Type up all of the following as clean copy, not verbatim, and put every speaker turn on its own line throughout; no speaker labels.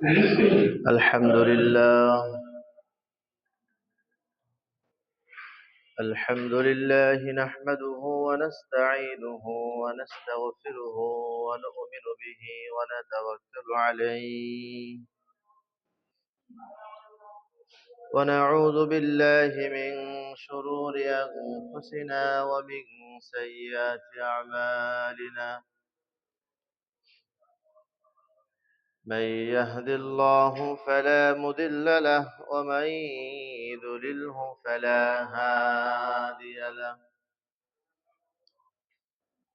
الحمد لله. الحمد لله نحمده ونستعينه ونستغفره ونؤمن به ونتوكل عليه، ونعوذ بالله من شرور أنفسنا ومن سيئات أعمالنا. من يهد الله فلا مضل له ومن يضلله فلا هادي له،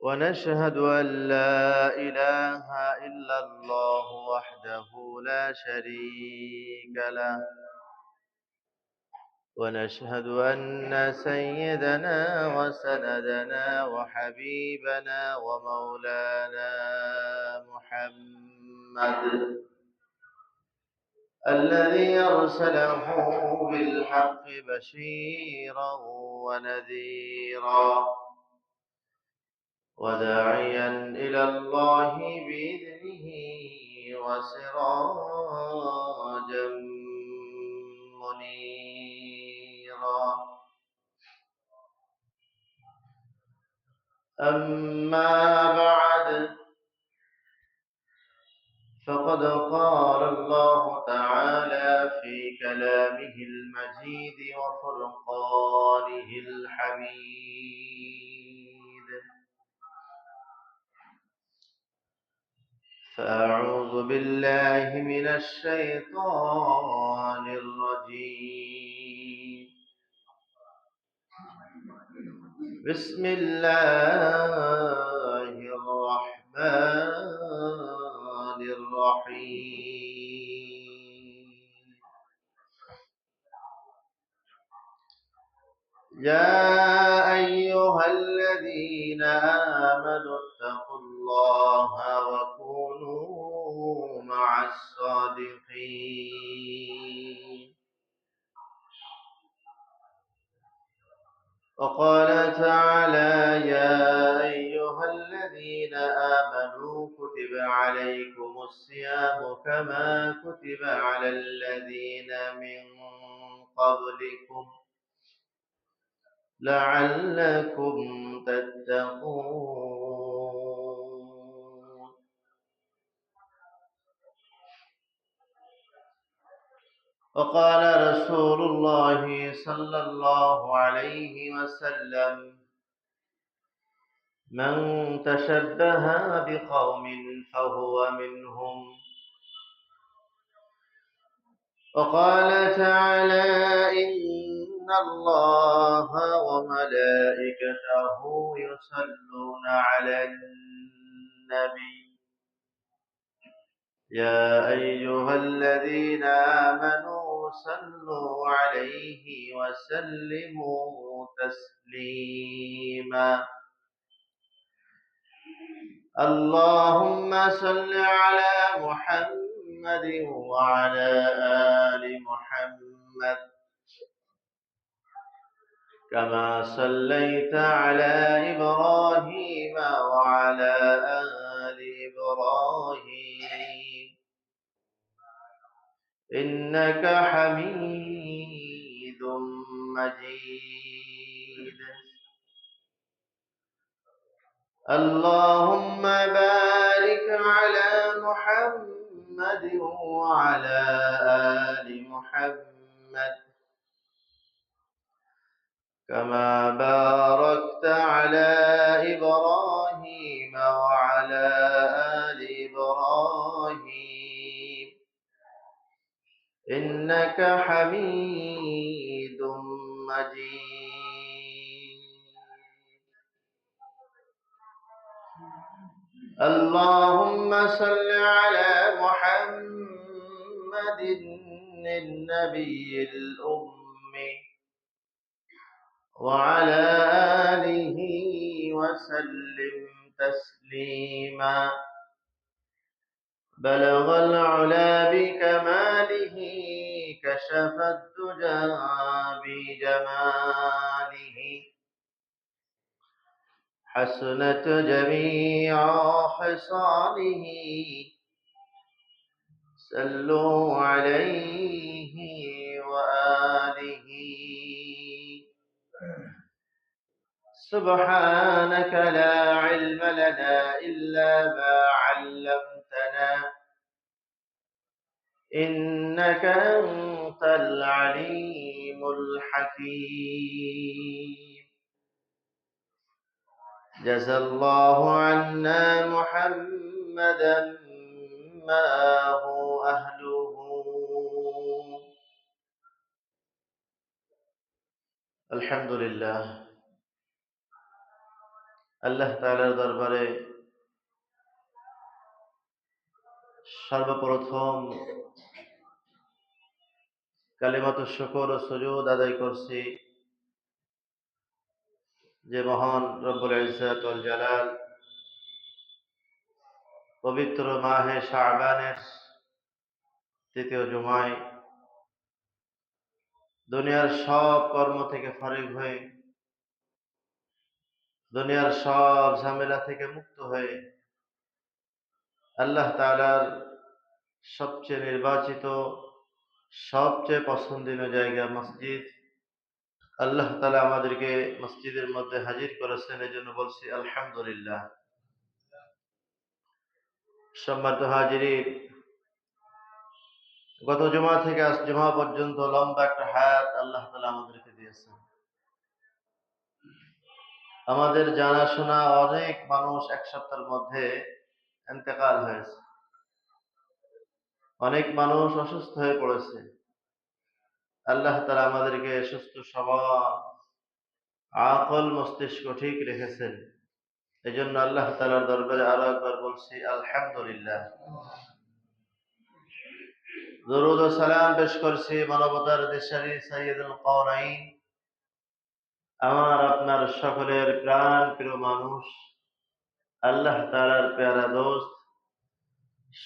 ونشهد أن لا إله إلا الله وحده لا شريك له، ونشهد أن سيدنا وسندنا وحبيبنا ومولانا محمد الذي أرسله بالحق بشيرا ونذيرا وداعيا إلى الله بإذنه وسراجا منيرا. أما بعد، فقد قال الله تعالى في كلامه المجيد وفرقانه الحميد: فأعوذ بالله من الشيطان الرجيم. بسم الله الرحمن الرحيم. يا أيها الذين آمنوا اتقوا الله وكونوا مع الصادقين. وقال تعالى: يا أيها الذين آمنوا كتب عليكم الصيام كما كتب على الذين من قبلكم لعلكم تتقون. وقال رسول الله صلى الله عليه وسلم: من تشبه بقوم فهو منهم. وقال تعالى: إن الله وملائكته يصلون على النبي يا أيها الذين آمنوا صلوا عليه وسلموا تسليما. اللهم صل على محمد وعلى آل محمد كما صليت على إبراهيم وعلى آل إبراهيم إنك حميد مجيد. اللهم بارك على محمد وعلى آل محمد كما باركت على إبراهيم وعلى آل إبراهيم إنك حميد مجيد. اللهم صل على محمد النبي الأمي وعلى آله وسلم تسليما. بلغ العلا بكماله كشف الدجى بجماله حسنت جميع خصاله صلوا عليه وآله. سبحانك لا علم لنا إلا ما علمتنا إنك أنت العليم الحكيم. جزى الله عنا محمدا ما هو أهله. الحمد لله আল্লাহ তাআলার দরবারে সর্বপ্রথম কালিমাতুশ শুকর ও সুজুদ আদায় করছি যে মহান রব্বুল ইজ্জত ওয়াল জালাল পবিত্র মাহে শাবানের তৃতীয় জুমায় দুনিয়ার সব কর্ম থেকে ফারিগ হয়ে দুনিয়ার সব ঝামেলা থেকে মুক্ত হয়ে আল্লাহ তাআলার সবচেয়ে নির্বাচিত সবচেয়ে পছন্দনীয় জায়গা মসজিদ আল্লাহ তাআলা আমাদেরকে মসজিদের মধ্যে হাজির করেছেন, এজন্য বলছি আলহামদুলিল্লাহ। সম্মানিত হাজিরিন, গত জুমা থেকে আজ জুমা পর্যন্ত লম্বা একটা হায়াত আল্লাহ তাআলা আমাদেরকে দিয়েছেন। আমাদের জানাশোনা অনেক মানুষ এক সপ্তাহের মধ্যে ইন্তেকাল হয়েছে, অনেক মানুষ অসুস্থ হয়ে পড়েছে। আল্লাহ তাআলা আমাদেরকে সুস্থ সবল আকল মস্তিষ্ক ঠিক রেখেছেন, এজন্য আল্লাহ তাআলার দরবারে আরো একবার বলছি আলহামদুলিল্লাহ। দরুদ ও সালাম পেশ করছি মানবতার দিশারি সাইয়্যিদুল কাওনাইন, আমার আপনার সকলের প্রাণ প্রিয় মানুষ, আল্লাহ তাআলার প্যারা দোস্ত,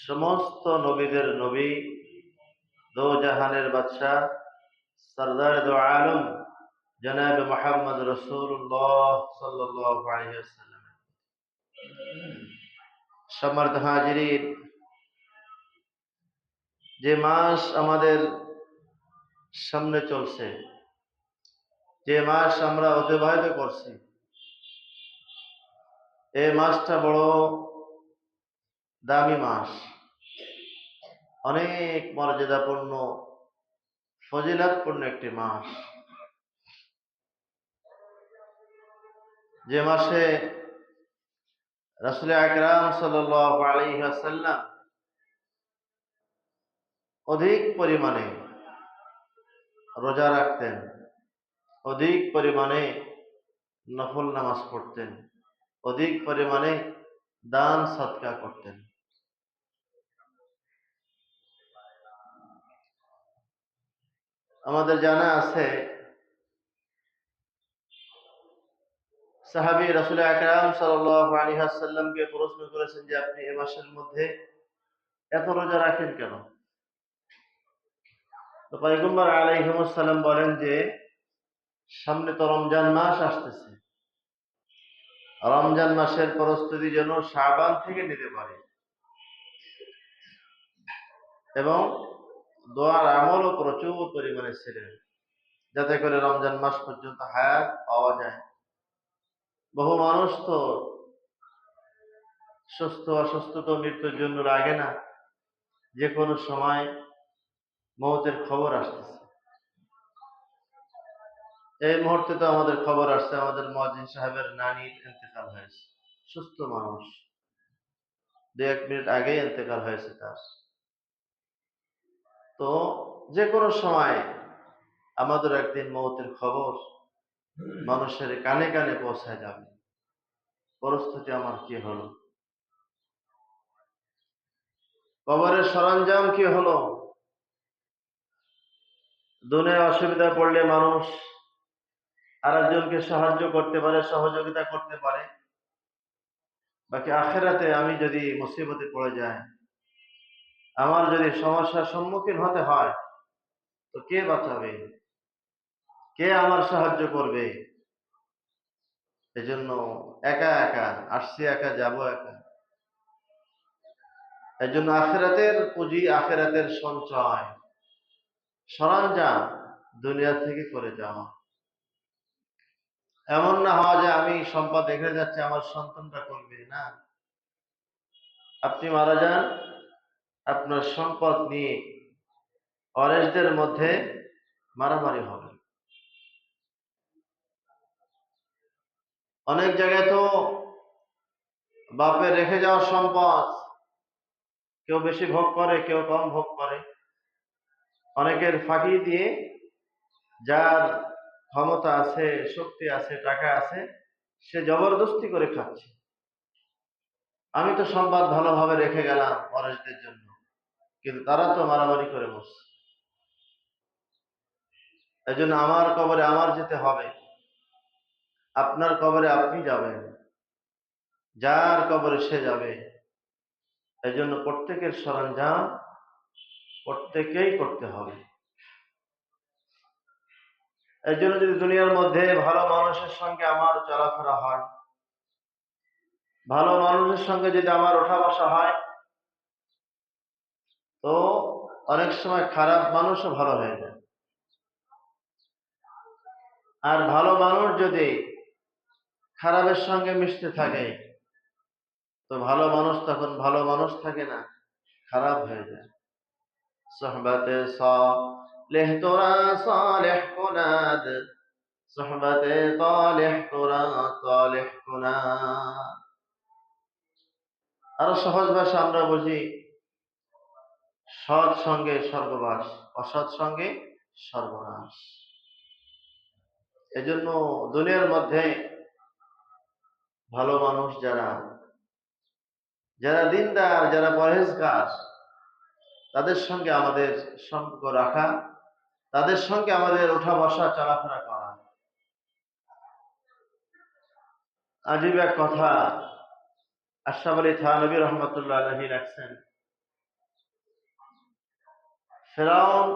সমস্ত নবীদের নবী, দো জাহানের বাদশাহ, সরদার দো আলম জনাব মুহাম্মদ রাসূলুল্লাহ সাল্লাল্লাহু আলাইহি ওয়াসাল্লাম। সম্মানিত হাজিরিন, যে মাস আমাদের সামনে চলছে, যে মাস আমরা অতিবাহিত করছি, এই মাসটা বড় দামি মাস, অনেক মর্যাদাপূর্ণ ফজিলতপূর্ণ একটি মাস, যে মাসে রাসূল আকরাম সাল্লাল্লাহু আলাইহি ওয়াসাল্লাম অধিক পরিমাণে রোজা রাখতেন, অধিক পরিমাণে নফল নামাজ পড়তেন, অধিক পরিমাণে দান সদকা করতেন। আমাদের জানা আছে সাহাবী রাসূল আকরাম সাল্লাল্লাহু আলাইহি ওয়াসাল্লামকে প্রশ্ন করেছেন যে আপনি এই মাসের মধ্যে এত রোজা রাখেন কেন? তো পয়গম্বর আলাইহিস সালাম বলেন যে সামনে তো রমজান মাস আসতেছে, রমজান মাসের প্রস্তুতি যেন শাবান থেকে নিতে পারে এবং দোয়ার আমলও প্রচুর পরিমাণে ছিলেন, যাতে করে রমজান মাস পর্যন্ত হায়াত পাওয়া যায়। বহু মানুষ তো সুস্থ অসুস্থ তো মৃত্যুর জন্য লাগে না, যে কোনো সময় মৌতের খবর আসতেছে। এই মুহূর্তে তো আমাদের খবর আসছে আমাদের মুয়াজ্জিন সাহেবের নানির ইন্তেকাল হয়েছে, সুস্থ মানুষ, 2-1 মিনিট আগেই ইন্তেকাল হয়েছে তার। তো যে কোনো সময় আমাদের একদিন মৌতের খবর মানুষের কানে কানে পৌঁছায় যাবে। পরিস্থিতি আমার কি হলো, কবরের সরঞ্জাম কি হলো। দুনিয়ায় অসুবিধা পড়লে মানুষ আরেকজনকে সাহায্য করতে পারে, সহযোগিতা করতে পারে, বাকি আখিরাতে আমি যদি মুসিবতে পড়ে যাই, আমার যদি সমস্যার সম্মুখীন হতে হয়, তো কে বাঁচাবে, কে আমার সাহায্য করবে? এজন্য একা একা আসছি, একা যাব একা, এই জন্য আখিরাতের পুঁজি, আখিরাতের সঞ্চয়, সরঞ্জাম দুনিয়া থেকে করে যাওয়া। এমন না হওয়া যে আমি সম্পদ রেখে যাচ্ছি, আমার সন্তানরা করবে না। আপনি মারা যান, আপনার সম্পদ নিয়ে অরেশদের মধ্যে মারামারি হবে। অনেক জায়গায় তো বাপের রেখে যাওয়া সম্পদ কেউ বেশি ভোগ করে, কেউ কম ভোগ করে। অনেকের ফাঁকি দিয়ে যার ক্ষমতা আছে, শক্তি আছে, টাকা আছে, সে জবরদস্তি করে খাচ্ছে। আমি তো সম্পদ ভালোভাবে রেখে গেলাম অরেশদের জন্য, কিন্তু তারা তো মারামারি করে বসছে। এই জন্য আমার কবরে আমার যেতে হবে, আপনার কবরে আপনি যাবেন, যার কবরে সে যাবে। এই জন্য প্রত্যেকের সরঞ্জাম প্রত্যেকেই করতে হবে। এই জন্য যদি দুনিয়ার মধ্যে ভালো মানুষের সঙ্গে আমার চলাফেরা হয়, ভালো মানুষের সঙ্গে যদি আমার ওঠা বসা হয়, তো অনেক সময় খারাপ মানুষও ভালো হয়ে যায়। আর ভালো মানুষ যদি খারাপের সঙ্গে মিশতে থাকে, তো ভালো মানুষ তখন ভালো মানুষ থাকে না, খারাপ হয়ে যায়। সোহবতে সালেহ তোরা সালেহ কুনাদ, সোহবতে তালেহ তোরা তালেহ কুনাদ। আরো সহজ ভাষা আমরা বুঝি, সৎ সঙ্গে স্বর্গবাস, অসৎ সঙ্গে সর্বনাশ। এজন্য দুনিয়ার মধ্যে ভালো মানুষ যারা, যারা দিনদার, যারা পরহেজগার, তাদের সঙ্গে আমাদের সম্পর্ক রাখা, তাদের সঙ্গে আমাদের ওঠা বসা চলাফেরা করা। আজীব এক কথা আশরাফ আলী থানভী রহমতুল্লাহ আলাইহি রাখছেন। ফেরাউন,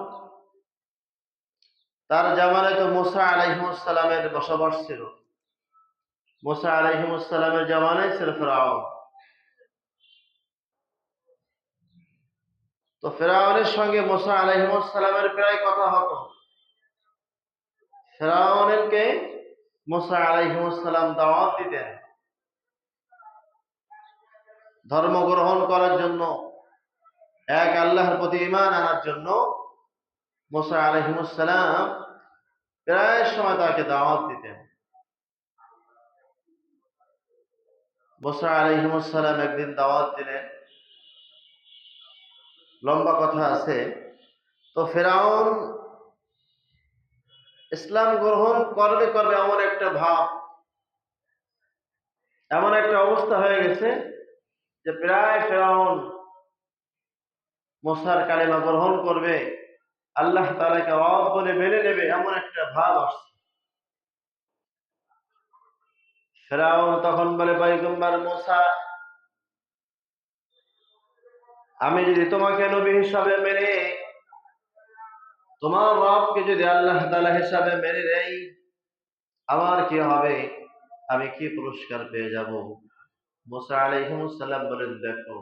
তার জামানায় তো মুসা আলাইহিস সালামের বসবাস ছিল। মুসা আলাইহিস সালামের জামানায় ছিল ফেরাউন। তো ফেরাউনের সঙ্গে মুসা আলাইহিস সালামের প্রায় কথা হতো। ফেরাউনকে মুসা আলাইহিস সালাম দাওয়াত দিতেন ধর্ম গ্রহণ করার জন্য, এক আল্লাহর প্রতি ঈমান আনার জন্য। মুসা আলাইহিস সালাম প্রায় সময় তাকে দাওয়াত দিতেন। মুসা আলাইহিস সালাম একদিন দাওয়াত দিলেন, লম্বা কথা আছে। তো ফেরাউন ইসলাম গ্রহণ করবে করবে এমন একটা ভাব, এমন একটা অবস্থা হয়ে গেছে যে প্রায় ফেরাউন মুসার কালিমা গ্রহণ করবে, আল্লাহ তাআলাকে রব বলে মেনে নেবে, এমন একটা ভাব আসছে। ফেরাউন তখন বলে, পয়গম্বর মুসা, আমি যদি তোমাকে নবী হিসাবে মেনে, তোমার রবকে যদি আল্লাহ তাআলা হিসাবে মেনে নেই, আমার কি হবে? আমি কি পুরস্কার পেয়ে যাব? মুসা আলাইহিস সালাম বলেন, দেখো,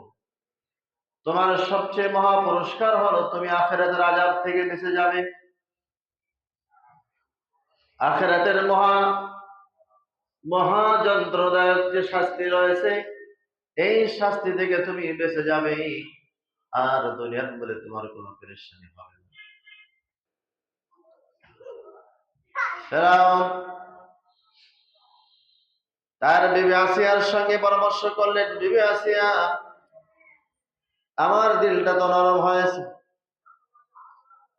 তোমার সবচেয়ে মহা পুরস্কার হলো তুমি আখিরাতের আযাব থেকে বেঁচে যাবে। আখিরাতের মহা যন্ত্রদায়ক যে শাস্তি রয়েছে, এই শাস্তি থেকে তুমি বেঁচে যাবে, আর দুনিয়ার বলে তোমার কোনো পেরেশানি হবে না। ফেরাউন তার বিবি আসিয়ার সঙ্গে পরামর্শ করলেন, বিবি আসিয়া, আমার দিলটা তো নরম হয়েছে,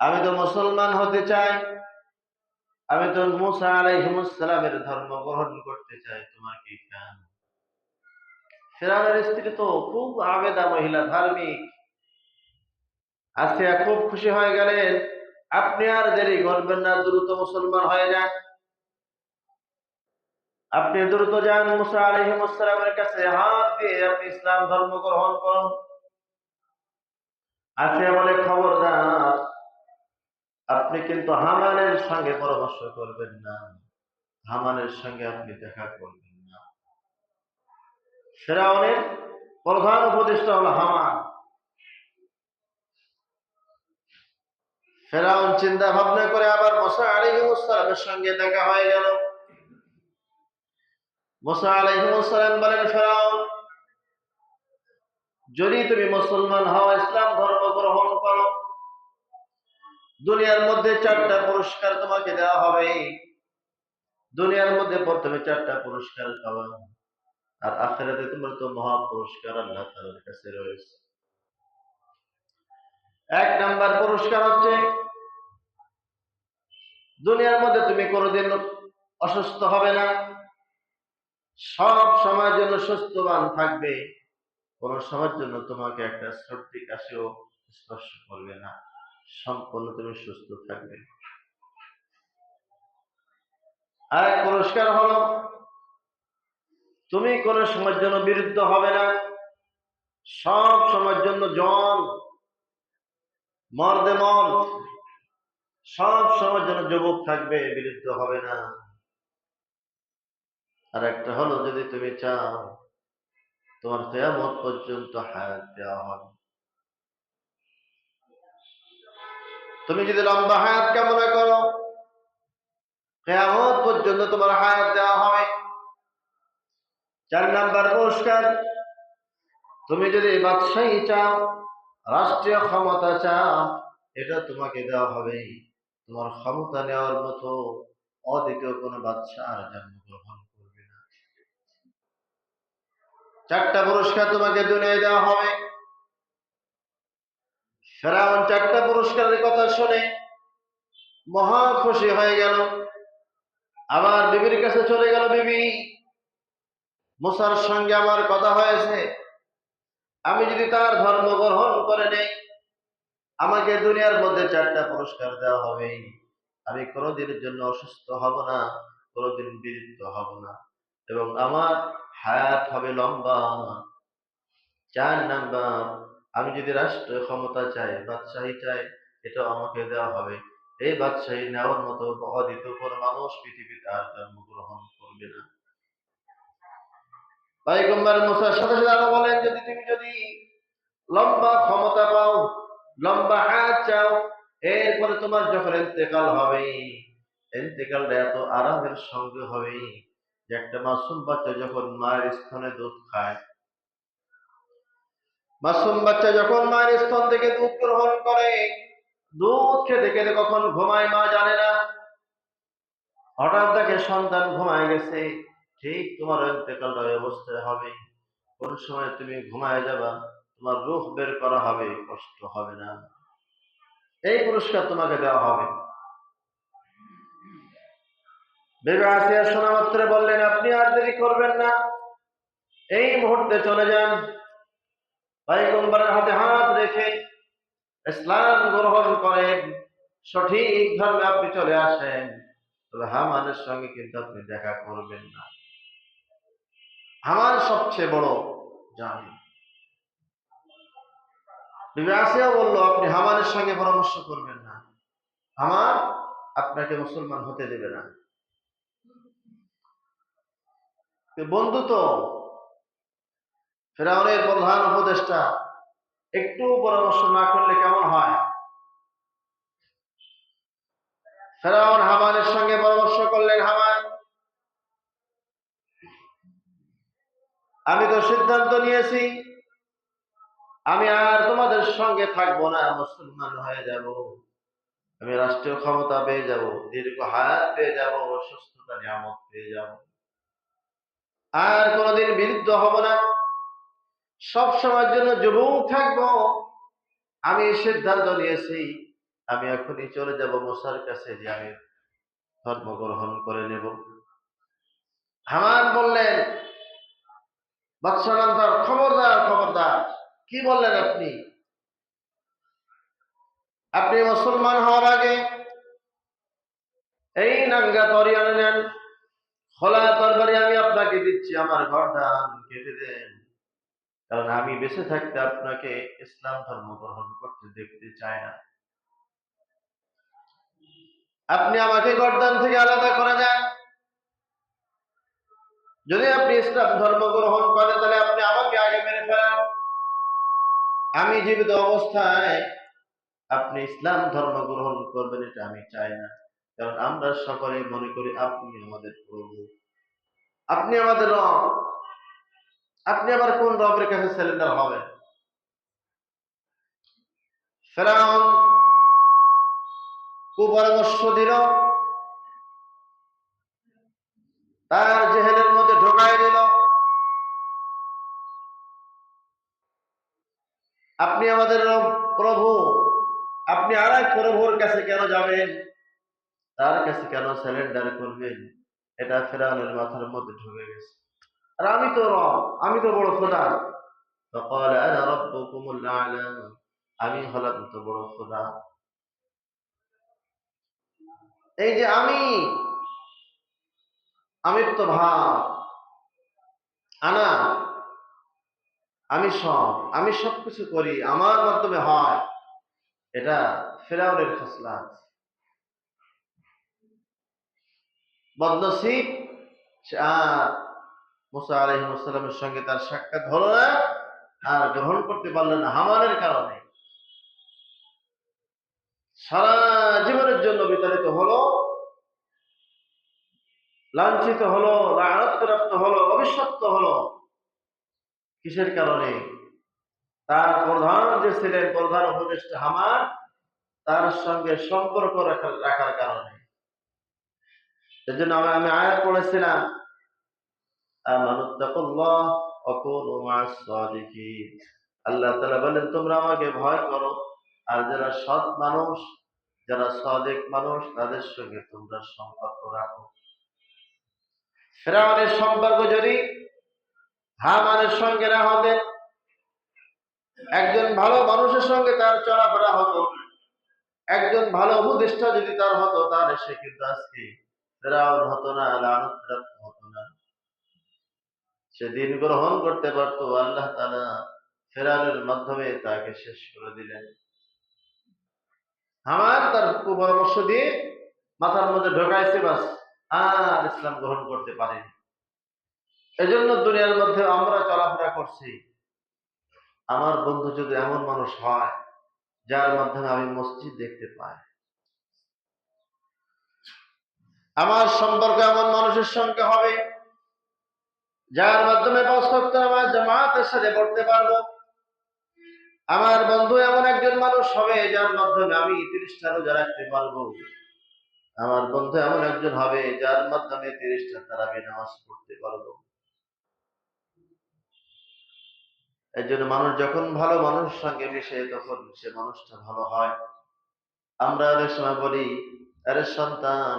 আমি তো মুসলমান হতে চাই, আমি তো মুসা আলাইহিস সালামের ধর্ম গ্রহণ করতে চাই, তোমার কি কান? ফেরাউনের স্ত্রী তো খুব আবেদা মহিলা, ধার্মিক। আসিয়া খুব খুশি হয়ে গেলেন, আপনি আর দেরি করবেন না, দ্রুত মুসলমান হয়ে যান, আপনি দ্রুত যান মুসা আলাইহিস সালামের কাছে, হাত দিয়ে আপনি ইসলাম ধর্ম গ্রহণ করুন। আসিয়া বলে, খবরদার, আপনি কিন্তু হামানের সঙ্গে পরামর্শ করবেন না, হামানের সঙ্গে আপনি দেখা করবেন না। ফেরাউনের প্রধান উপদেষ্টা হলো হামান। ফেরাউন চিন্তা ভাবনা করে আবার মুসা আলাইহিস সালামের সঙ্গে দেখা হয়ে গেল। মুসা আলাইহিস সালাম বলেন, ফেরাউন, যদি তুমি মুসলমান হও, ইসলাম ধর্ম গ্রহণ করো, দুনিয়ার মধ্যে 4টা পুরস্কার তোমাকে দেওয়া হবে। দুনিয়ার মধ্যে প্রথমে 4টা পুরস্কার পাবা, আর আখিরাতে তোমার তো মহা পুরস্কার আল্লাহ তাআলার কাছে রয়েছে। 1 নাম্বার পুরস্কার হচ্ছে, দুনিয়ার মধ্যে তুমি কোনোদিন অসুস্থ হবে না, সব সময়ের জন্য সুস্থবান থাকবে। কোন সময়ের জন্য তোমাকে একটা সর্দি কাশিও স্পর্শ করবে না, সম্পূর্ণ তুমি সুস্থ থাকবে। আরেক পুরস্কার হলো, তুমি কোন সময়ের জন্য বিরুদ্ধ হবে না, সব সময়ের জন্য জন মর্দে মর্দ, সব সময়ের জন্য যুবক থাকবে, বিরুদ্ধ হবে না। আর একটা হলো, যদি তুমি চাও তোমার কিয়ামত পর্যন্ত হায়াত দেওয়া হবে। তুমি যদি লম্বা হায়াত কামনা করো, কিয়ামত পর্যন্ত তোমার হায়াত দেওয়া হবে। 4 নাম্বার পুরস্কার, তুমি যদি বাদশাহী চাও, রাষ্ট্রীয় ক্ষমতা চাও, এটা তোমাকে দেওয়া হবে। তোমার ক্ষমতা নেওয়ার মতো অদ্বিতীয় কোন বাদশা আর জন্মগ্রহণ করবে না। 4টা পুরস্কার তোমাকে দুনিয়ায় দেওয়া হবে। ফেরাউন 4টা পুরস্কারের কথা শুনে মহা খুশি হয়ে গেল। আবার বিবির কাছে চলে গেল, বিবি, মুসার সঙ্গে আমার কথা হয়েছে, আমি যদি তার ধর্ম গ্রহণ করে নেই, আমাকে দুনিয়ার মধ্যে 4টা পুরস্কার দেওয়া হবে। আমি কোনোদিনের জন্য অসুস্থ হব না, কোনোদিন বিরক্ত হব না, এবং আমার হায়াত হবে লম্বা। 4 নাম্বার, আমি যদি রাষ্ট্র ক্ষমতা চাই, বাদশাহী চাই, এটা আমাকে দেওয়া হবে। এই বাদশাহী নেওয়ার মতো অদ্বিতীয় কোনো মানুষ পৃথিবীতে আর জন্মগ্রহণ করবে না। পয়গম্বর মুসার সাথে সাথে আরো বলেন, তুমি লম্বা ক্ষমতা পাও, লম্বা হায়াত চাও, এরপরে তোমার যখন ইন্তেকাল হবে, ইন্তেকালটা এত আরামের সঙ্গে হবে যে একটা মাসুম বাচ্চা যখন মায়ের স্তনে দুধ খায়, মাসুম বাচ্চা যখন মায়ের স্তন থেকে দুধ গ্রহণ করে, দুধ খেতে খেতে কখন ঘুমায় মা জানে না, হঠাৎ দেখে সন্তান ঘুমায় গেছে, ঠিক তোমার ইন্তেকালটা ওই অবস্থায় হবে। কোন সময় তুমি ঘুমায় যাবা, তোমার রূহ বের করা হবে, কষ্ট হবে না। এই পুরস্কার তোমাকে দেওয়া হবে। বিবি আসিয়া শোনা মাত্র বললেন, আপনি আর দেরি করবেন না, এই মুহূর্তে চলে যান, পয়গম্বরের হাতে হাত রেখে ইসলাম গ্রহণ করেন, সঠিক ধর্মে আপনি চলে আসেন। তবে হামানের সঙ্গে কিন্তু আপনি দেখা করবেন না। হামান সবচেয়ে বড় জালিম। বিবি আসিয়া বলল, আপনি হামানের সঙ্গে পরামর্শ করবেন না, হামান আপনাকে মুসলমান হতে দেবে না। বন্ধু তো ফেরাউনের প্রধান উপদেষ্টা, একটু পরামর্শ না করলে কেমন হয়? ফেরাউন হামানের সঙ্গে পরামর্শ করলেন, হামান, আমি তো সিদ্ধান্ত নিয়েছি, আমি আর তোমাদের সঙ্গে থাকবো না, মুসলমান হয়ে যাব। আমি রাষ্ট্রীয় ক্ষমতা পেয়ে যাব, দীর্ঘ হায়াত পেয়ে যাব, সুস্থতা নিয়ামত পেয়ে যাব, আর কোনোদিন বিরুদ্ধ হব না, সব সময়ের জন্য যুবক থাকবো। আমি সিদ্ধান্ত নিয়েছি, আমি এখনই চলে যাব মুসার কাছে, যে আমি ধর্ম গ্রহণ করে নেব। হামান বললেন, বাদশাহ, খবরদার খবরদার, কি বললেন আপনি? আপনি মুসলমান হওয়ার আগে এই নাঙ্গা তরিয়ানে নেন, খোলা তরবারি আমি আপনাকে দিচ্ছি, আমার গর্দান কেটে দেন, কারণ আমি বেঁচে থাকতে আপনাকে ইসলাম ধর্ম গ্রহণ করতে দেখতে চাই না। আপনি আমাকে গর্দান থেকে আলাদা করে দেন। যদি আপনি ইসলাম ধর্ম গ্রহণ করেন, তাহলে আপনি আমাকে আগে মেরে ফেলেন, আমি জীবিত অবস্থায় আপনি ইসলাম ধর্ম গ্রহণ করবেন এটা আমি চাই না, কারণ আমরা সকলে মনে করি আপনি আমাদের প্রভু, আপনি আমাদের রব। আপনি আবার কোন রবের কাছে সিলিন্ডার হবেন? ফেরাউন কুপরামর্শ দিল, তার জেহেলের মধ্যে ঢোকাই দিল, আপনি আমাদের রব প্রভু, আপনি আর এক প্রভুর কাছে কেন যাবেন, তার কাছে কেন সিলিন্ডার করবেন? এটা ফেরাউনের মাথার মধ্যে ঢুকে গেছে। আর আমি তো রব, আমি তো বড় খোদা। فقال انا ربكم الاعلى, আমি হলাম তো বড় খোদা। এই যে আমি তো ভাব, আনা, আমি সবকিছু করি, আমার মাধ্যমে হয়, এটা ফেরাউনের খাসলাত। বদনসিব, মুসা আলাইহিস সালামের সঙ্গে তার সাক্ষাৎ হলো না, আর গ্রহণ করতে পারলেন না হামানের কারণে। সারা জীবনের জন্য বিতাড়িত হলো, লাঞ্ছিত হলো, লানত হলো, অভিশপ্ত হলো। কিসের কারণে? তার প্রধান যে ছিলেন, প্রধান উপদেষ্টা হামান, তার সঙ্গে সম্পর্ক রাখার কারণে। এজন্য আমি আয়াত পড়েছিলাম, আমানুত্তাকুল্লাহ ওয়া কুনু মা'আস সাদিকিন। আল্লাহ তাআলা বলেন তোমরা আমাকে ভয় করো, আর যারা সৎ মানুষ, যারা সাদিক মানুষ, তাদের সঙ্গে তোমরা সম্পর্ক রাখো। ফেরাউনের সম্পর্ক যদি হামানের সঙ্গে না হতেন, একজন ভালো মানুষের সঙ্গে তার চলাফেরা হতো, একজন ভালো উপদেষ্টা যদি তার হতো, তাহলে সে কিন্তু আজকে ফেরাউন হতো না, লানত হতো না, সে দিন গ্রহণ করতে পারতো। আল্লাহ তাআলা ফেরাউনের মাধ্যমে তাকে শেষ করে দিলেন। হামান তার কুপরামর্শ দিয়ে মাথার মধ্যে ঢোকাইছে, বাস, আর ইসলাম গ্রহণ করতে পারেনি। এজন্য দুনিয়ার মধ্যে আমরা চলাফেরা করছি। আমার বন্ধু যদি এমন মানুষ হয় যার মাধ্যমে আমি মসজিদ দেখতে পাই, আমার সম্পর্ক এমন মানুষের সঙ্গে হবে যার মাধ্যমে ৫ ওয়াক্ত নামাজ জামাতের সাথে পড়তে পারবো, আমার বন্ধু এমন একজন মানুষ হবে যার মাধ্যমে আমি ৩০টা রোজা রাখতে পারবো, আমার বন্ধু এমন একজন হবে যার মাধ্যমে ৩০টা তারাবি নামাজ পড়তে পারবো। এই জন্য মানুষ যখন ভালো মানুষের সঙ্গে মিশে, তখন সে মানুষটা ভালো হয়। আমরা অনেক সময় বলি, আরে সন্তান,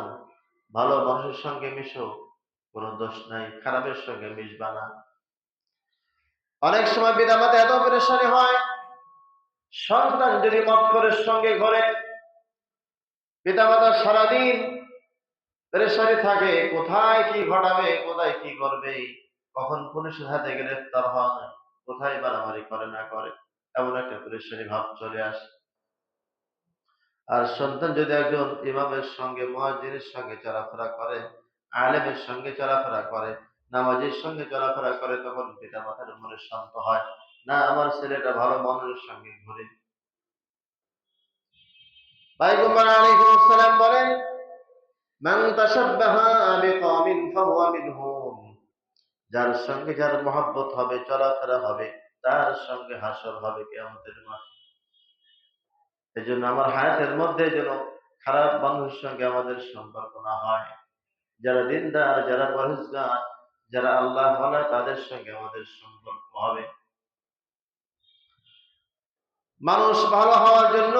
ভালো মানুষের সঙ্গে মিশো, কোনো দোষ নাই, খারাপের সঙ্গে মিশবা না। অনেক সময় পিতামাতা এত পেরেশানি হয়, সন্তান যদি মক্করের সঙ্গে ঘরে, পিতামাতা সারাদিন পেরেশানি থাকে, কোথায় কি ঘটাবে, কোথায় কি করবে, কখন পুলিশের হাতে গ্রেফতার হয়, কোথায় মারামারি করে না করে, এমন একটা পেরেশানি ভাব চলে আসে। আর সন্তান যদি একজন ইমামের সঙ্গে, মুয়াজ্জিনের সঙ্গে চলাফেরা করে, আলেমের সঙ্গে চলাফেরা করে, নামাজের সঙ্গে চলাফেরা করে, তখন পিতা মাতার মনে শান্ত হয়, না আমার ছেলেটা ভালো মানুষের সঙ্গে ঘুরে। পয়গম্বর আলাইহিস সালাম বলেন, মান তাশাব্বাহা বিকওমিন ফাহুয়া মিনহুম, যার সঙ্গে যার মহব্বত হবে, চলাফেরা হবে, তার সঙ্গে হাসর হবে কিয়ামতের মাঠে। এজন্য আমার হায়াতের মধ্যে যেন খারাপ মানুষের সঙ্গে আমাদের সম্পর্ক না হয়। যারা দিনদার, যারা পরহেজগার, যারা আল্লাহ ওয়ালা, তাদের সঙ্গে আমাদের সম্পর্ক হবে। মানুষ ভালো হওয়ার জন্য,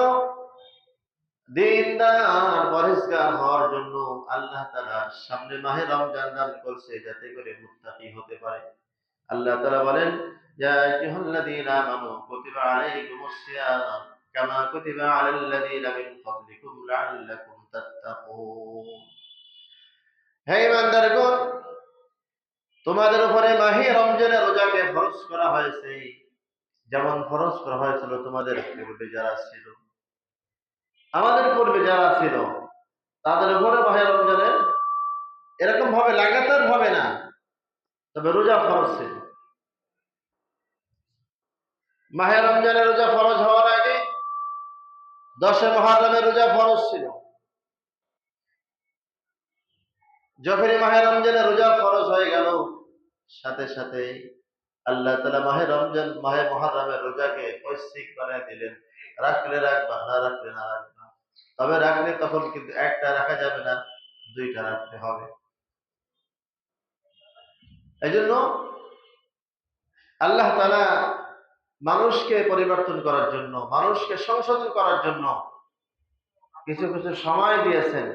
দিনদার পরহেজগার হওয়ার জন্য আল্লাহ তাআলা সামনে মাহে রমজান দান করছে, যাতে করে মুত্তাকি হতে পারে। আল্লাহ তাআলা বলেন, ইয়া আইয়ুহাল্লাযীনা আমানু কুতিবা আলাইকুমুস সিয়াম কামা কুতিবা আলাল্লাযীনা মিন ক্বাবলিকুম লাআল্লাকুম তাত্তাকুন। হে ঈমানদারগণ, তোমাদের উপরে মাহে রমজানের রোজাকে ফরজ করা হয়েছে, যেমন ফরজ করা হয়েছিল তোমাদের পূর্বে যারা ছিল। আমাদের পূর্বে যারা ছিল তাদের উপরে মাহে রমজানের এরকম ভাবে লাগাতার ভাবে না, তবে রোজা ফরজ ছিল। মাহে রমজানের রোজা ফরজ হওয়ার আগে 10 মুহররমের রোজা ফরজ ছিল। যখনই মাহে রমজানের রোজা ফরজ হয়ে গেল, সাথে সাথে আল্লাহ তাআলা মাহে রমজান মাহে মুহররমের রোজাকে ঐচ্ছিক বানিয়ে দিলেন। রাখলে রাখবা, না রাখলে না রাখবা। তবে রাখলে তখন কিন্তু একটা রাখা যাবে না, দুইটা রাখতে হবে। এই জন্য আল্লাহ তাআলা মানুষকে পরিবর্তন করার জন্য, মানুষকে সংশোধন করার জন্য কিছু কিছু সময় দিয়েছেন।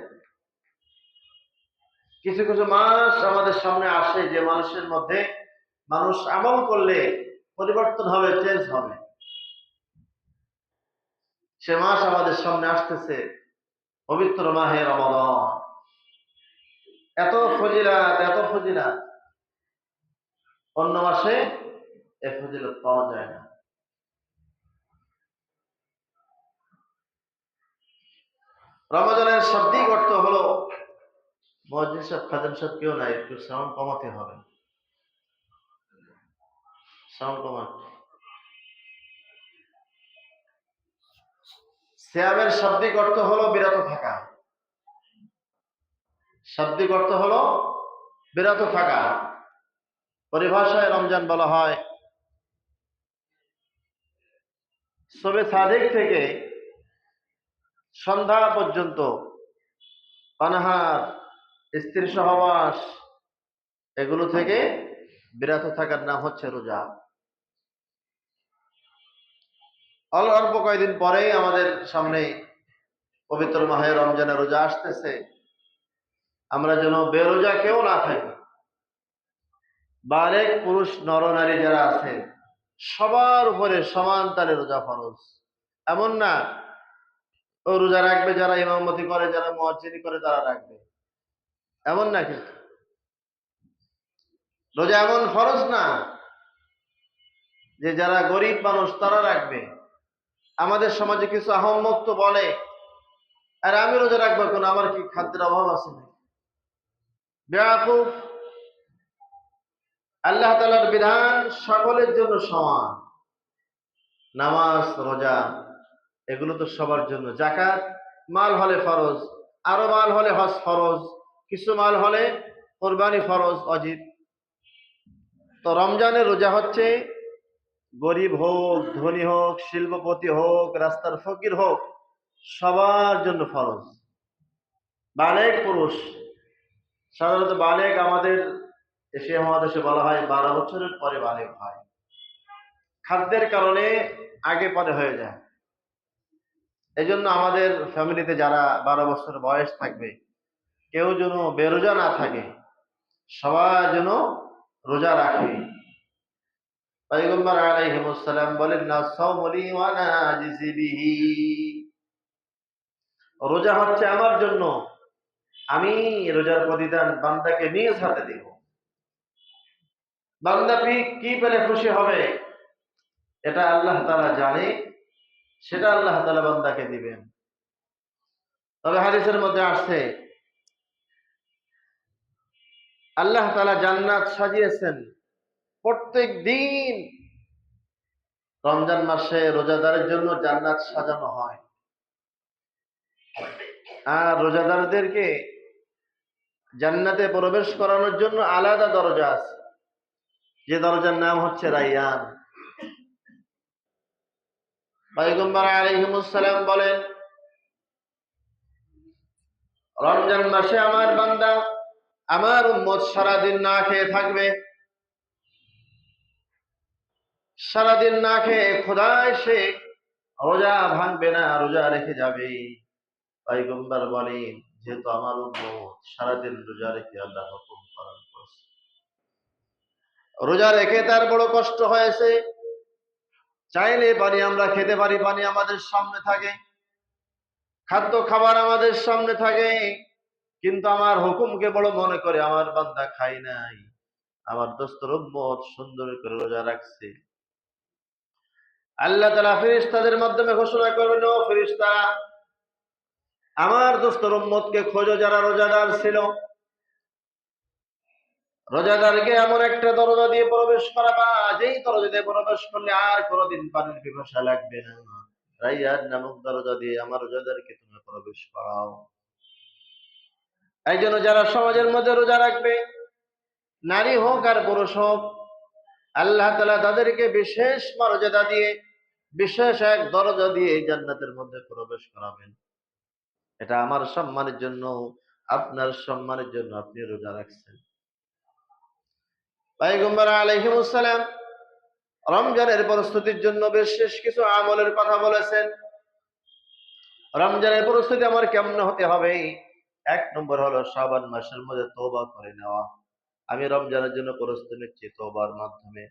কিছু কিছু মাস আমাদের সামনে আসে, যে মানুষের মধ্যে মানুষ আমল করলে পরিবর্তন হবে, চেঞ্জ হবে। সে মাস আমাদের সামনে আসতেছে, পবিত্র মাহে রমাদান। এত ফজিলাত, এত ফজিলাত, অন্য মাসে এ ফজিলত পাওয়া যায় না। রমজানের শাব্দিক অর্থ হলো, মুয়াজ্জিন সাহেব, খাদেম সাহেব কেউ নাই, একটু সাউন্ড কমাতে হবে, সাউন্ড কমাতে। সিয়ামের শাব্দিক অর্থ হলো বিরত থাকা। শাব্দিক অর্থ হলো বিরত থাকা। পরিভাষায় রমজান বলা হয় শবে সাদিক থেকে সন্ধ্যা পর্যন্ত পানাহার, স্ত্রী সহবাস, এগুলো থেকে বিরত থাকার নাম হচ্ছে রোজা। অল্প কয়েকদিন পরেই আমাদের সামনে পবিত্র মাহে রমজানের রোজা আসতেছে। আমরা যেন বেরোজা কেউ না থাকি। বালেগ পুরুষ নরনারী যারা আছে সবার উপরে সমান তালে রোজা ফরজ। এমন না ও রোজা রাখবে যারা ইমামতি করে, যারা মুয়াজ্জিনি করে তারা রাখবে, এমন না। কিন্তু রোজা এমন ফরজ না যে যারা গরিব মানুষ তারা রাখবে। আমাদের সমাজে কিছু আহম্মক তো বলে, আর আমি রোজা রাখবো কেন, আমার কি খাদ্যের অভাব আছে না? বেয়াকুফ। আল্লাহ তাআলার বিধান সকলের জন্য সমান। নামাজ, রোজা এগুলো তো সবার জন্য। যাকাত মাল হলে ফরজ, আরো মাল হলে হজ ফরজ, কিছু মাল হলে কোরবানি ফরজ, অজিব। তো রমজানের রোজা হচ্ছে গরিব হোক, ধনী হোক, শিল্পপতি হোক, রাস্তার ফকির হোক, সবার জন্য ফরজ। বালেগ পুরুষ, সাধারণত বালেগ আমাদের এশিয়া মহাদেশে বলা হয় 12 বছরের পরে বালেগ হয়। খাদ্যের কারণে আগে পরে হয়ে যায়। এই জন্য আমাদের ফ্যামিলিতে যারা 12 বছর বয়স থাকবে, কেউ যেন বেরোজা না থাকে, সবাই যেন রোজা রাখে। পয়গম্বর আলাইহিস সালাম বলেন, না সাওমু লি ওয়া আনা আজিজি বিহি। রোজা হচ্ছে আমার জন্য, আমি রোজার প্রতিদান বান্দাকে নিজ হাতে দেব। বান্দা কি পেলে খুশি হবে এটা আল্লাহ তাআলা জানে, সেটা আল্লাহ তাআলা বান্দাকে দিবেন। তবে হাদিসের মধ্যে আসছে আল্লাহ তাআলা জান্নাত সাজিয়েছেন। প্রত্যেক দিন রমজান মাসে রোজাদারের জন্য জান্নাত সাজানো হয়। আর রোজাদারদেরকে জান্নাতে প্রবেশ করানোর জন্য আলাদা দরজা আছে, যে দরজার নাম হচ্ছে রাইয়ান। পয়গম্বর আলাইহিস সালাম বলেন, রমজান মাসে আমার বান্দা, আমার উম্মত সারাদিন না খেয়ে থাকবে, সারাদিন না খেয়ে খোদায় সে রোজা ভাঙবে না, রোজা রেখে যাবে। পয়গম্বর বলেন, যেহেতু আমার উম্মত সারাদিন রোজা রেখে আল্লাহ হুকুম পালন করছে, রোজা রেখে তার বড় কষ্ট হয়েছে, চাইলে পানি আমরা খেতে পারি, পানি আমাদের সামনে থাকে, খাদ্য খাবার আমাদের সামনে থাকে, কিন্তু আমার হুকুমকে বড় মনে করে আমার বান্দা খাই নাই, আমার দোস্তর উম্মত সুন্দর করে রোজা রাখছে। আল্লাহ তাআলা ফেরেশতাদের মাধ্যমে ঘোষণা করবেন, ও ফেরেশতারা, আমার দোস্তর উম্মতকে খোঁজো যারা রোজাদার ছিল। রোজাদারকে এমন একটা দরজা দিয়ে প্রবেশ করাবা, যেই দরজা দিয়ে প্রবেশ করলে আর কোনোদিন পানির পিপাসা লাগবে না। রাইয়ান নামক দরজা দিয়ে আমার রোজাদারকে তুমি প্রবেশ করাও। এই জন্য যারা সমাজের মধ্যে রোজা রাখবে, নারী হোক আর পুরুষ হোক, আল্লাহ তাআলা তাদেরকে বিশেষ মর্যাদা দিয়ে, বিশেষ এক দরজা দিয়ে এই জান্নাতের মধ্যে প্রবেশ করাবেন। এটা আমার সম্মানের জন্য, আপনার সম্মানের জন্য আপনি রোজা রাখছেন। পয়গম্বর আলাইহিস সালাম রমজানের প্রস্তুতির জন্য বিশেষ কিছু আমলের কথা বলেছেন। রমজানের প্রস্তুতি আমার কেমন হতে হবে? এক নম্বর হলো শাবান মাসের মধ্যে তওবা করে নেওয়া। আমি রমজানের জন্য প্রস্তুতি নিচ্ছি তওবার মাধ্যমে।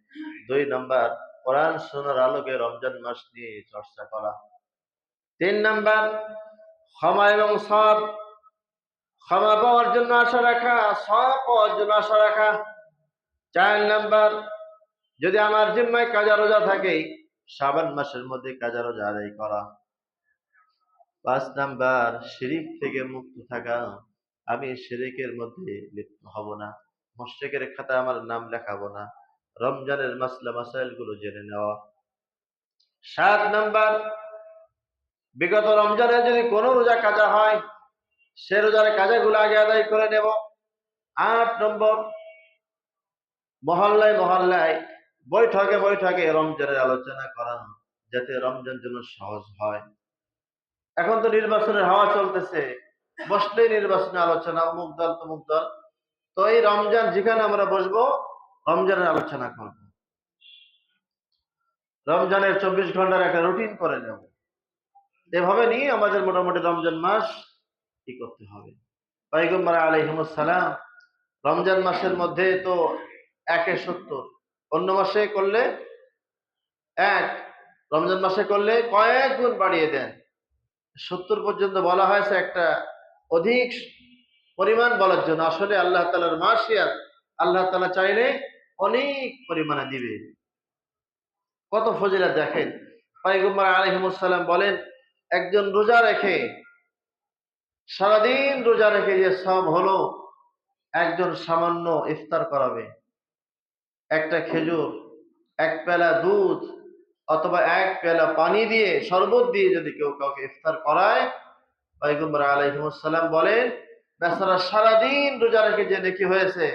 2 নাম্বার, কোরআন শোনার আলোকে রমজান মাস নিয়ে চর্চা করা। 3 নাম্বার, ক্ষমা এবং সওয়াব, ক্ষমা পাওয়ার জন্য আশা রাখা, সওয়াব পাওয়ার জন্য আশা রাখা। 4 নাম্বার, যদি আমার জিম্মায় কাজা রোজা থাকে, শাবান মাসের মধ্যে কাজা রোজা আদায় করা। 5 নাম্বার, শিরিক থেকে মুক্ত থাকা। আমি শিরিকের মধ্যে লিপ্ত হব না, মুশরিকের খাতায় আমার নাম লেখাবো না। রমজানের মাসলা মাসাইল গুলো জেনে নেওয়া। 7 নাম্বার, বিগত রমজানে যদি কোনো রোজা কাজা হয়, সে রোজার কাজাগুলো আগে আদায় করে নেব। 8 নম্বর, মহল্লায় মহল্লায়, বৈঠকে বৈঠকে রমজানের আলোচনা করা, যাতে রমজান যেন সহজ হয়। এখন তো নির্বাচনের হাওয়া চলতেছে, বসলেই নির্বাচনী আলোচনা, অমুক দল তমুক দল। তো এই রমজান যেখানে আমরা বসবো, রমজানের আলোচনা করব, রমজানের 24 ঘন্টার একটা রুটিন করে নেব। এভাবে নিয়ে আমাদের মোটামুটি রমজান মাস কি করতে হবে। পয়গম্বর আলাইহিস সালাম রমজান মাসের মধ্যে তো 1/70, অন্য মাসে করলে 1, রমজান মাসে করলে কয়েক গুণ বাড়িয়ে দেন। 70 পর্যন্ত বলা হয়েছে একটা অধিক পরিমাণ বলার জন্য। আসলে আল্লাহ তাআলার মাসিয়াত, আল্লাহ তাআলা চাইলে অনেক পরিমাণে দিবে। কত ফজিলত দেখেন। পয়গম্বর আলাইহিস সালাম বলেন, একজন রোজা রেখে, সারাদিন রোজা রেখে যে সওয়াব হলো, একজন সামান্য ইফতার করাবে, একটা খেজুর, 1 পেয়ালা দুধ অথবা 1 পেয়ালা পানি দিয়ে, শরবত দিয়ে যদি কেউ কাউকে ইফতার করায়, পয়গম্বর আলাইহিস সালাম বলেন, বেচারা সারাদিন রোজা রেখে যে নেকি হয়েছে,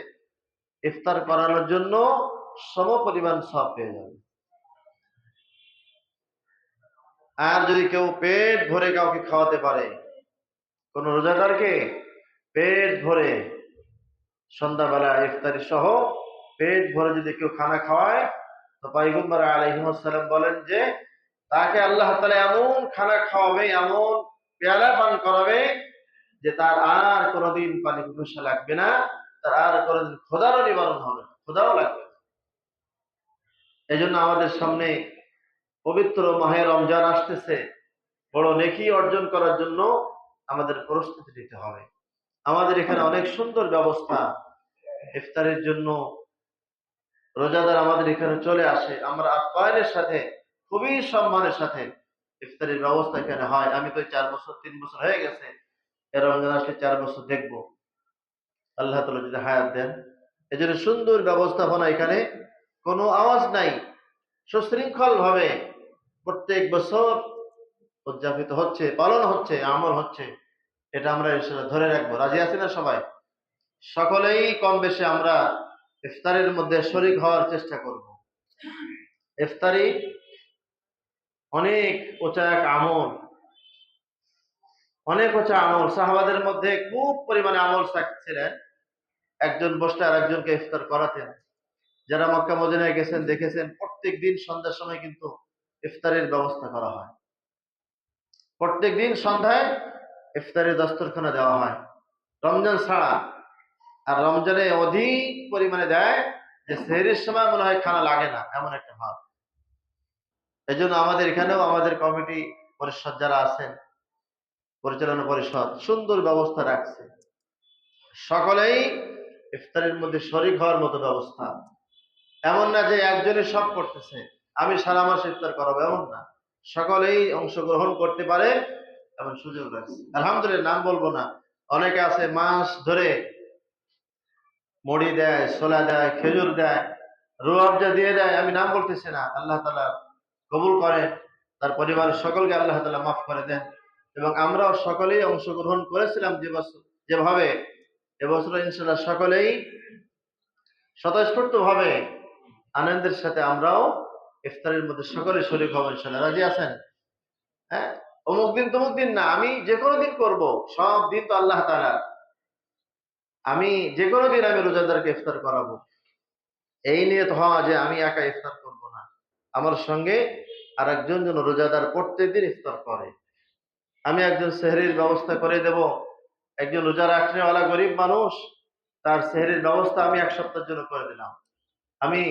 ইফতার করানোর জন্য সমপরিমাণ সওয়াব পেয়ে যাবে। আর যদি কেউ পেট ভরে কাউকে খাওয়াতে পারে, কোন রোজাদারকে পেট ভরে সন্ধ্যাবেলা ইফতারি সহ পেট ভরে যদি কেউ খানা খাওয়ায়, তো পয়গম্বর আলাইহিস সালাম বলেন যে তাকে আল্লাহ তাআলা এমন খানা খাওয়াবে, এমন পেয়ালা পান করাবে, যে তার আর কোনোদিন পানি পিপাসা লাগবে না, তার আর কোনোদিন ক্ষুধারও নিবারণ হবে না, ক্ষুধাও লাগবে না। এই জন্য আমাদের সামনে পবিত্র মাহে রমজান আসতেছে, বড় নেকি অর্জন করার জন্য আমাদের প্রস্তুতি নিতে হবে। আমাদের এখানে অনেক সুন্দর ব্যবস্থা ইফতারের জন্য, রোজাদার আমাদের এখানে চলে আসে, আমরা আপ্যায়নের সাথে, খুবই সম্মানের সাথে ইফতারের ব্যবস্থা এখানে হয়। আমি তো 4 বছর 3 বছর হয়ে গেছে, এর রমজান আসলে 4 বছর দেখবো, আল্লাহ তাআলা যদি হায়াত দেন। এই জন্য সুন্দর ব্যবস্থাপনা, এখানে কোনো আওয়াজ নাই, সুশৃঙ্খল ভাবে প্রত্যেক বছর উদযাপিত হচ্ছে, পালন হচ্ছে, আমল হচ্ছে। এটা আমরা ইনশাআল্লাহ ধরে রাখবো। রাজি আছি না সবাই? সকলেই কম বেশি আমরা ইফতারের মধ্যে শরীক হওয়ার চেষ্টা করব। ইফতারি অনেক উঁচা এক আমল, অনেক উঁচা আমল। সাহাবাদের মধ্যে খুব পরিমাণে আমল ছিলেন, একজন বসলে আর একজনকে ইফতার করাতেন। যারা মক্কা মদিনায় গেছেন দেখেছেন, প্রত্যেক দিন সন্ধ্যার সময় কিন্তু ইফতারের ব্যবস্থা করা হয়। প্রত্যেক দিন সন্ধ্যায় ইফতারের দস্তরখানা দেওয়া হয়, রমজান ছাড়া। আর রমজানে অধিক পরিমাণে দেয়, যে সেহরির সময় মনে হয় খানা লাগে না, এমন একটা ভাব। এই জন্য আমাদের এখানেও আমাদের কমিটি পরিষদ যারা আছেন, পরিচালনা পরিষদ সুন্দর ব্যবস্থা রাখছে। সকলেই ইফতারের মধ্যে শরীক হওয়ার মতো ব্যবস্থা। এমন না যে একজনের সব করতেছে, আমি সারা মাস ইফতার করাবো, এমন না। সকলেই অংশগ্রহণ করতে পারে এমন সুযোগ রাখছে। আলহামদুলিল্লাহ, নাম বলবো না, অনেকে আছে মাস ধরে মুড়ি দেয়, ছোলা দেয়, খেজুর দেয়, রুয়াবজা দিয়ে দেয়। আমি নাম বলতেছি না, আল্লাহ তাআলা কবুল করেন। তার পরিবারের সকলকে আল্লাহ তাআলা মাফ করে দেন। এবং আমরাও সকলেই অংশগ্রহণ করেছিলাম যেভাবে এবছর ইনশাআল্লাহ সকলেই স্বতঃস্ফূর্ত ভাবে আনন্দের সাথে আমরাও ইফতারের মধ্যে সকলে শরীক হব ইনশাআল্লাহ। রাজি আছেন? হ্যাঁ, অমুক দিন তমুক দিন না, আমি যে কোনো দিন করব, সব দিন তো আল্লাহ তাআলা। আমি যে কোনো দিন আমি রোজাদারকে ইফতার করাবো, এই নিয়ত হওয়া যে আমি একা ইফতার করব না, আমার সঙ্গে আর একজন যেন রোজাদার প্রত্যেকদিন ইফতার করে। আমি একজন সেহরির ব্যবস্থা করে দেব, একজন রোজা রাখনেওয়ালা গরিব মানুষ, তার সেহরির ব্যবস্থা আমি এক সপ্তাহের জন্য করে দিলাম। আমি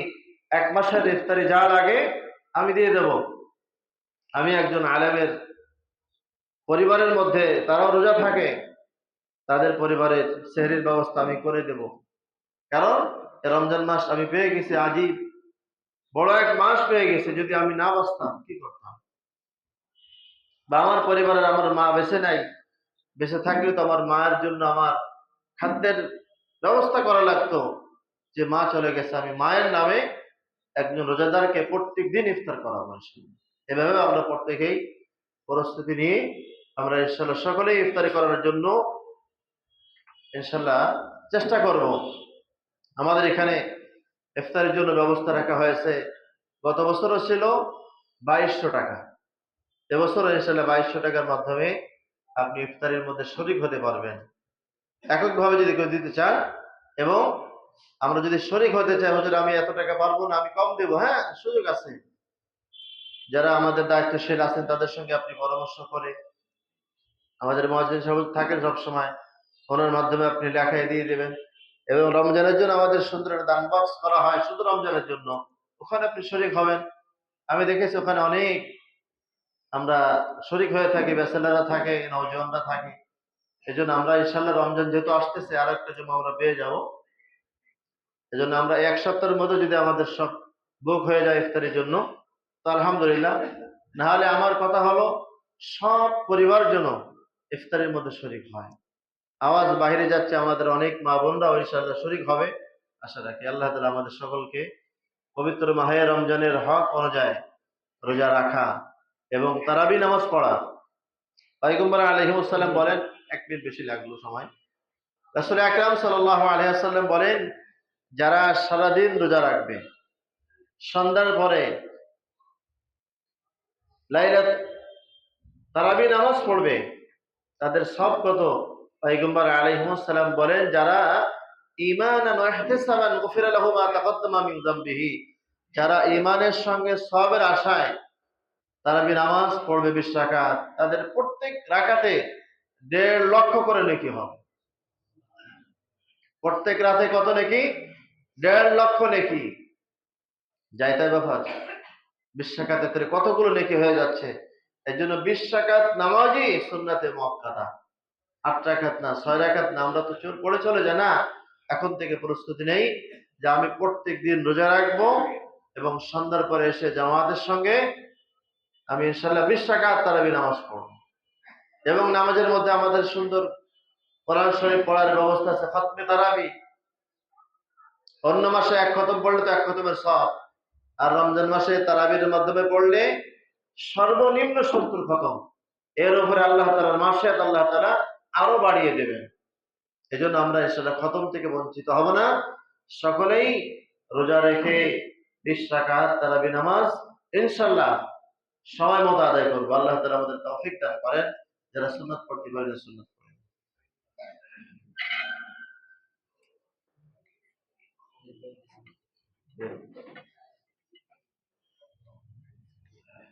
এক মাসের ইফতারি যা লাগে আমি দিয়ে দেব। আমি একজন আলেমের পরিবারের মধ্যে তারাও রোজা থাকে, তাদের পরিবারের সেহরির ব্যবস্থা আমি করে দেব। কারণ রমজান মাস আমি পেয়ে গেছি, আজই বড় এক মাস পেয়ে গেছি। যদি আমি না বাঁচতাম কি করতাম? বা আমার পরিবারের আমার মা বেঁচে নাই, বেঁচে থাকলে তো আমার মায়ের জন্য আমার খাদ্যের ব্যবস্থা করা লাগতো। যে মা চলে গেছে, আমি মায়ের নামে একজন রোজাদারকে প্রত্যেক দিন ইফতার করাবো। এভাবে আমরা প্রত্যেকেই প্রস্তুতি নিয়ে আমরা ইনশাল্লাহ সকলেই ইফতারি করার জন্য ইনশাল্লাহ চেষ্টা করব। আমাদের এখানে ইফতারের জন্য ব্যবস্থা রাখা হয়েছে। গত বছরও ছিল 2200 টাকা, এবছর ইনশাল্লাহ 2200 টাকার মাধ্যমে আপনি ইফতারের মধ্যে শরীক হতে পারবেন, এককভাবে যদি কেউ দিতে চান। এবং আমরা যদি শরীক হতে চাই, হুজুর আমি এত টাকা পারবো না, আমি কম দেবো, হ্যাঁ সুযোগ আছে। যারা আমাদের দায়িত্বশীল আছেন তাদের সঙ্গে আপনি পরামর্শ করে, আমাদের মুয়াজ্জিন সাহেব থাকেন সবসময়, ওনার মাধ্যমে আপনি লেখায় দিয়ে দেবেন। এবং রমজানের জন্য আমাদের সুন্দর একটা দান বক্স করা হয় শুধু রমজানের জন্য, ওখানে আপনি শরীক হবেন। আমি দেখেছি ওখানে অনেক আমরা শরীক হয়ে থাকি, ব্যাচেলাররা থাকে, নওজওয়ানরা থাকে। এই জন্য আমরা ইনশাল্লাহ রমজান যেহেতু আসতেছে, আর একটা জমা আমরা পেয়ে যাব। এই জন্য আমরা এক সপ্তাহের মধ্যে যদি আমাদের সব বুক হয়ে যায় ইফতারের জন্য, তো আলহামদুলিল্লাহ। না হলে আমার কথা হলো সব পরিবার যেন ইফতারের মধ্যে শরীক হয়। আওয়াজ বাহিরে যাচ্ছে, আমাদের অনেক মা বোনরা ইনশাআল্লাহ শরীক হবে আশা রাখি। আল্লাহ তাআলা আমাদের সকলকে পবিত্র মাহে রমজানের হক অনুযায়ী রোজা রাখা এবং তারাবি নামাজ পড়া। পয়গম্বর আলাইহিস সালাম বলেন, এক মিনিট বেশি লাগলো সময়। রাসূল আকরাম সাল্লাল্লাহু আলাইহি ওয়াসাল্লাম বলেন, যারা সারাদিন রোজা রাখবে, সন্ধ্যার পরে লাইলাত তারাবি নামাজ পড়বে, তাদের সব কত? পয়গম্বর আলাইহিস সালাম বলেন, যারা ঈমানান ওয়া ইহতিসাবান গুফিরা লাহু মা তাকদ্দামা মিন যামবিহি, যারা ঈমানের সঙ্গে সওয়াবের আশায় তারাবি নামাজ পড়বে 20 রাকাত, তাদের প্রত্যেক রাকাতে 1.5 লক্ষ করে নেকি হবে। প্রত্যেক রাতে কত নেকি? 1.5 লক্ষ নেকি। যাইতাই ব্যাপার, 20 রাকাতে কতগুলো নেকি হয়ে যাচ্ছে। এই জন্য 20 রাকাত নামাজই সুন্নাতে মুআক্কাদা। 8 রাকাত না, 6 রাকাত না, আমরা তো চোর পড়ে চলে যায় না। এখন থেকে প্রস্তুতি নেই যে আমি প্রত্যেক দিন রোজা রাখবো এবং সন্ধ্যার পরে এসে জামাতের সঙ্গে আমি ইনশাআল্লাহ 20 রাকাত তারাবি নামাজ পড়ব। এবং নামাজের মধ্যে আমাদের সুন্দর কোরআন শরীফ পড়ার ব্যবস্থা আছে, খতমে তারাবি। অন্য মাসে এক খতম পড়লে তো এক খতমের সওয়াব, আর রমজান মাসে তারাবির মাধ্যমে পড়লে সর্বনিম্ন 70 খতম। এর উপরে আল্লাহ তাআলার মাসিয়াত আল্লাহ তাআলা আরো বাড়িয়ে দেবেন। এজন্য আমরা ইনশাআল্লাহ খতম থেকে বঞ্চিত হব না। সকলেই রোজা রেখে 20 রাকাত তারাবি নামাজ ইনশাআল্লাহ সময় মতো আদায় করবো। আল্লাহ তাআলা আমাদের তৌফিক দান করেন। যারা সুন্নাত পড়তে পারেন সুন্নাত পড়েন।